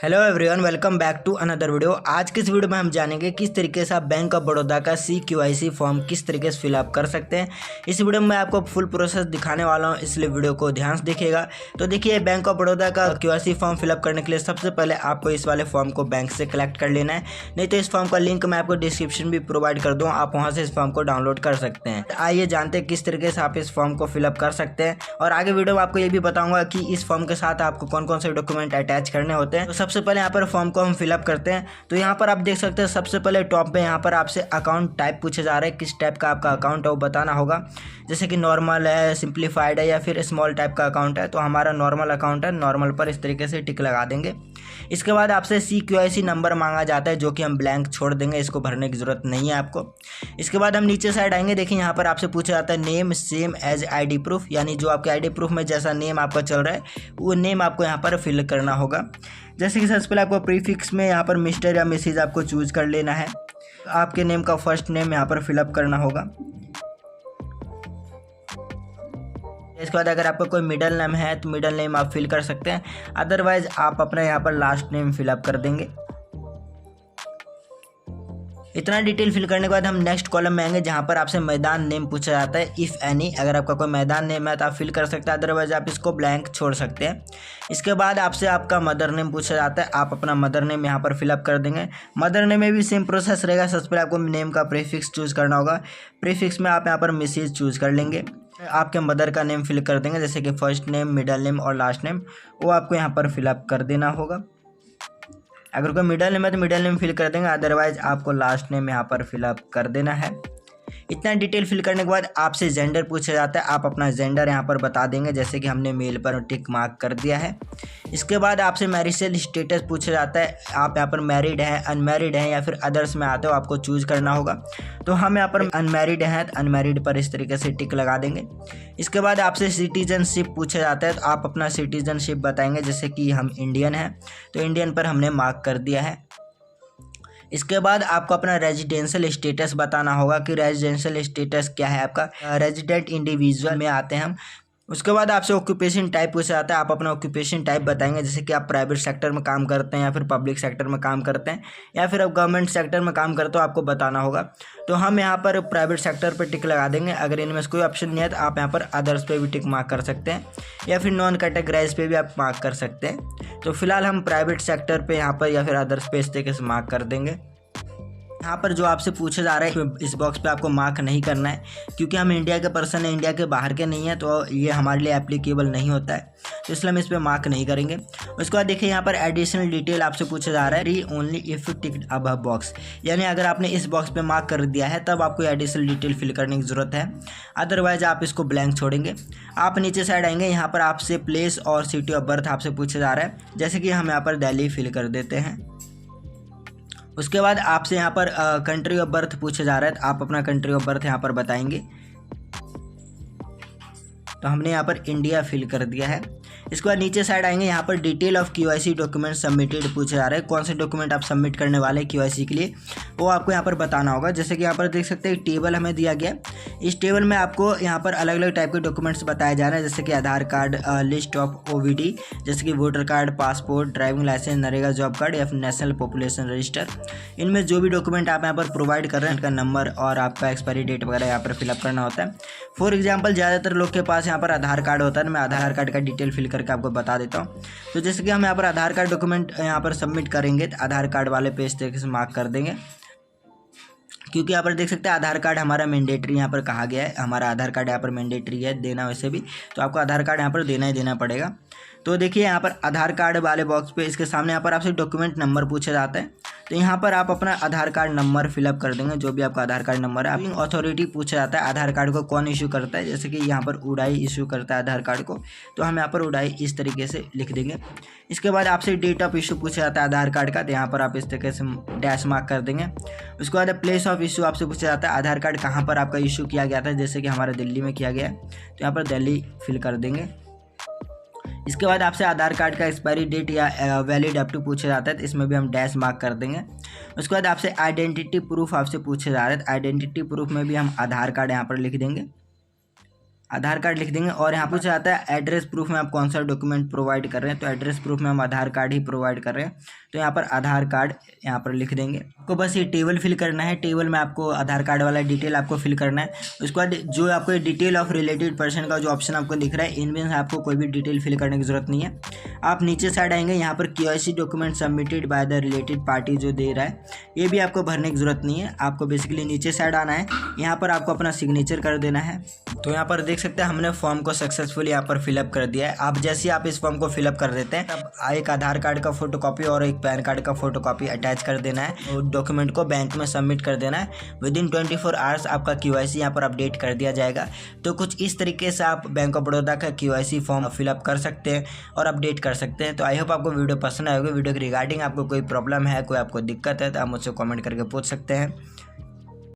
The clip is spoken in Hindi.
Hello everyone, welcome back to another video. आज के इस वीडियो में हम जानेंगे किस तरीके से आप बैंक ऑफ बड़ौदा का CQIC फॉर्म किस तरीके से फिलअप कर सकते हैं। इस वीडियो में मैं आपको फुल प्रोसेस दिखाने वाला हूं, इसलिए वीडियो को ध्यान से देखिएगा। तो देखिए, बैंक ऑफ बड़ौदा का QIC फॉर्म फिलअप करने के लिए सबसे पहले आपको इस वाले फॉर्म को बैंक से कलेक्ट कर लेना है। नहीं तो इस फॉर्म का लिंक मैं आपको डिस्क्रिप्शन भी प्रोवाइड कर दूँ, आप वहाँ से इस फॉर्म को डाउनलोड कर सकते हैं। आइए जानते हैं किस तरीके से आप इस फॉर्म को फिलअप कर सकते हैं, और आगे वीडियो में आपको ये भी बताऊंगा कि इस फॉर्म के साथ आपको कौन कौन से डॉक्यूमेंट अटैच करने होते हैं। तो सबसे पहले यहाँ पर फॉर्म को हम फिलअप करते हैं। तो यहाँ पर आप देख सकते हैं सबसे पहले टॉप पे यहाँ पर आपसे अकाउंट टाइप पूछे जा रहे हैं, किस टाइप का आपका अकाउंट है वो बताना होगा। जैसे कि नॉर्मल है, सिंप्लीफाइड है या फिर स्मॉल टाइप का अकाउंट है। तो हमारा नॉर्मल अकाउंट है, नॉर्मल पर इस तरीके से टिक लगा देंगे। इसके बाद आपसे CQIC नंबर मांगा जाता है, जो कि हम ब्लैंक छोड़ देंगे, इसको भरने की ज़रूरत नहीं है आपको। इसके बाद हम नीचे साइड आएंगे, देखिए यहाँ पर आपसे पूछा जाता है name same as ID proof, यानी जो आपके ID प्रूफ में जैसा नेम आपका चल रहा है वो नेम आपको यहाँ पर फिल करना होगा। जैसे कि सबसे पहले आपको प्रीफिक्स में यहाँ पर मिस्टर या मिसेज आपको चूज़ कर लेना है। आपके नेम का फर्स्ट नेम यहाँ पर फिलअप करना होगा। इसके बाद अगर आपका कोई मिडल नेम है तो मिडल नेम आप फिल कर सकते हैं, अदरवाइज आप अपना यहाँ पर लास्ट नेम फिलअप कर देंगे। इतना डिटेल फिल करने के बाद हम नेक्स्ट कॉलम में आएंगे, जहाँ पर आपसे मैदान नेम पूछा जाता है, इफ़ एनी। अगर आपका कोई मैदान नेम है तो आप फिल कर सकते हैं, अदरवाइज आप इसको ब्लैंक छोड़ सकते हैं। इसके बाद आपसे आपका मदर नेम पूछा जाता है, आप अपना मदर नेम यहाँ पर फिलअप कर देंगे। मदर नेम में भी सेम प्रोसेस रहेगा। सबसे पहले आपको नेम का प्रीफिक्स चूज़ करना होगा। प्रीफिक्स में आप यहाँ पर मिसेज चूज़ कर लेंगे। आपके मदर का नेम फिल कर देंगे, जैसे कि फर्स्ट नेम, मिडल नेम और लास्ट नेम, वो आपको यहाँ पर फिलअप कर देना होगा। अगर कोई मिडल नेम है तो मिडल नेम फिल कर देंगे, अदरवाइज आपको लास्ट नेम यहाँ पर फिलअप कर देना है। इतना डिटेल फिल करने के बाद आपसे जेंडर पूछा जाता है, आप अपना जेंडर यहाँ पर बता देंगे, जैसे कि हमने मेल पर टिक मार्क कर दिया है। इसके बाद आपसे मैरिटल स्टेटस पूछा जाता है, आप यहाँ पर मैरिड हैं, अनमैरिड हैं या फिर अदर्स में आते हो, आपको चूज़ करना होगा। तो हम यहाँ पर अनमैरिड हैं, तो अनमैरिड पर इस तरीके से टिक लगा देंगे। इसके बाद आपसे सिटीजनशिप पूछा जाता है, तो आप अपना सिटीजनशिप बताएंगे, जैसे कि हम इंडियन हैं तो इंडियन पर हमने मार्क कर दिया है। इसके बाद आपको अपना रेजिडेंशियल स्टेटस बताना होगा कि रेजिडेंशियल स्टेटस क्या है आपका। रेजिडेंट इंडिविजुअल में आते हैं हम। उसके बाद आपसे ऑक्यूपेशन टाइप पूछा जाता है, आप अपना ऑक्यूपेशन टाइप बताएंगे, जैसे कि आप प्राइवेट सेक्टर में काम करते हैं या फिर पब्लिक सेक्टर में काम करते हैं या फिर आप गवर्नमेंट सेक्टर में काम करते हो, आपको बताना होगा। तो हम यहाँ पर प्राइवेट सेक्टर पर टिक लगा देंगे। अगर इनमें से कोई ऑप्शन नहीं है तो आप यहाँ पर अदर्स पे भी टिक मार्क कर सकते हैं या फिर नॉन कैटेगराइज पे भी आप मार्क कर सकते हैं। तो फिलहाल हम प्राइवेट सेक्टर पर यहाँ पर या फिर अदर्स पे इस तरीके से मार्क कर देंगे। यहाँ पर जो आपसे पूछा जा रहा है इस बॉक्स पे आपको मार्क नहीं करना है, क्योंकि हम इंडिया के पर्सन हैं, इंडिया के बाहर के नहीं है, तो ये हमारे लिए एप्लीकेबल नहीं होता है, तो इसलिए हम इस पर मार्क नहीं करेंगे। उसके बाद देखिए यहाँ पर एडिशनल डिटेल आपसे पूछा जा रहा है, री only if you tick above box, यानी अगर आपने इस बॉक्स पे मार्क कर दिया है तब आपको एडिशनल डिटेल फिल करने की ज़रूरत है, अदरवाइज आप इसको ब्लैंक छोड़ेंगे। आप नीचे साइड आएंगे, यहाँ पर आपसे प्लेस और सिटी ऑफ बर्थ आपसे पूछा जा रहा है, जैसे कि हम यहाँ पर दिल्ली फिल कर देते हैं। उसके बाद आपसे यहाँ पर कंट्री ऑफ बर्थ पूछा जा रहा है, तो आप अपना कंट्री ऑफ बर्थ यहाँ पर बताएंगे। तो हमने यहाँ पर इंडिया फिल कर दिया है। इसके बाद नीचे साइड आएंगे, यहाँ पर detail of QIC document submitted पूछा जा रहा है, कौन से डॉक्यूमेंट आप सबमिट करने वाले हैं QIC के लिए, वो आपको यहाँ पर बताना होगा। जैसे कि यहाँ पर देख सकते हैं टेबल हमें दिया गया, इस टेबल में आपको यहाँ पर अलग अलग टाइप के डॉक्यूमेंट्स बताए जा रहे हैं, जैसे कि Aadhaar card, list of OVD, जैसे कि voter card, passport, driving licence, NREGA job card या फिर नेशनल पॉपुलेशन रजिस्टर। इनमें जो भी डॉक्यूमेंट आप यहाँ पर प्रोवाइड कर रहे हैं, उनका नंबर और आपका एक्सपायरी डेट वगैरह यहाँ पर फिलअप करना होता है। फॉर एग्जाम्पल, ज़्यादातर लोग के पास यहाँ पर आधार कार्ड होता है, मैं आधार कार्ड का डिटेल फिल करके आपको बता देता हूँ। तो जैसे कि हम यहाँ पर आधार कार्ड डॉक्यूमेंट यहाँ पर सबमिट करेंगे, तो आधार कार्ड वाले पे इस तरीके से मार्क कर देंगे, क्योंकि यहाँ पर देख सकते हैं आधार कार्ड हमारा मैंडेटरी यहाँ पर कहा गया है, हमारा आधार कार्ड यहाँ पर मैंडेटरी है देना, वैसे भी तो आपको आधार कार्ड यहाँ पर देना ही देना पड़ेगा। तो देखिए यहाँ पर आधार कार्ड वाले बॉक्स पे इसके सामने यहाँ पर आपसे डॉक्यूमेंट नंबर पूछा जाता है, तो यहाँ पर आप अपना आधार कार्ड नंबर फिलअप कर देंगे, जो भी आपका आधार कार्ड नंबर है। अथॉरिटी पूछा जाता है, आधार कार्ड को कौन इशू करता है, जैसे कि यहाँ पर उड़ाई इशू करता है आधार कार्ड को, तो हम यहाँ पर उड़ाई इस तरीके से लिख देंगे। इसके बाद आपसे डेट ऑफ इशू पूछा जाता है आधार कार्ड का, तो यहाँ पर आप इस तरीके से डैश मार्क कर देंगे। उसके बाद प्लेस ऑफ इशू आपसे पूछा जाता है, आधार कार्ड कहाँ पर आपका इशू किया गया था, जैसे कि हमारा दिल्ली में किया गया है, तो यहाँ पर दिल्ली फिल कर देंगे। इसके बाद आपसे आधार कार्ड का एक्सपायरी डेट या वैलिड अप टू पूछा जाता है, तो इसमें भी हम डैश मार्क कर देंगे। उसके बाद आपसे आइडेंटिटी प्रूफ आपसे पूछा जा रहा है, तो आइडेंटिटी प्रूफ में भी हम आधार कार्ड यहाँ पर लिख देंगे। आधार कार्ड लिख देंगे। और यहाँ पूछा जाता है एड्रेस प्रूफ में आप कौन सा डॉक्यूमेंट प्रोवाइड कर रहे हैं, तो एड्रेस प्रूफ में हम आधार कार्ड ही प्रोवाइड कर रहे हैं, तो यहाँ पर आधार कार्ड यहाँ पर लिख देंगे। आपको बस ये टेबल फिल करना है, टेबल में आपको आधार कार्ड वाला डिटेल आपको फिल करना है। उसके बाद जो आपको डिटेल ऑफ रिलेटेड पर्सन का जो ऑप्शन आपको दिख रहा है, इनमें से आपको कोई भी डिटेल फिल करने की जरूरत नहीं है। आप नीचे साइड आएंगे, यहाँ पर KYC document submitted by the related party जो दे रहा है, ये भी आपको भरने की जरूरत नहीं है। आपको बेसिकली नीचे साइड आना है, यहाँ पर आपको अपना सिग्नेचर कर देना है। तो यहाँ पर देख सकते हैं हमने फॉर्म को सक्सेसफुली यहाँ पर फिलअप कर दिया है। आप जैसे आप इस फॉर्म को फिलअप कर देते हैं, तब एक आधार कार्ड का फोटोकॉपी और एक पैन कार्ड का फोटोकॉपी अटैच कर देना है और डॉक्यूमेंट को बैंक में सबमिट कर देना है। विदिन 24 आवर्स आपका KYC यहाँ पर अपडेट कर दिया जाएगा। तो कुछ इस तरीके से आप बैंक ऑफ बड़ौदा का KYC फॉर्म फिलअप कर सकते हैं और अपडेट कर सकते हैं। तो आई होप आपको वीडियो पसंद आएगी। वीडियो के रिगार्डिंग आपको कोई प्रॉब्लम है, कोई आपको दिक्कत है, तो आप मुझसे कमेंट करके पूछ सकते हैं।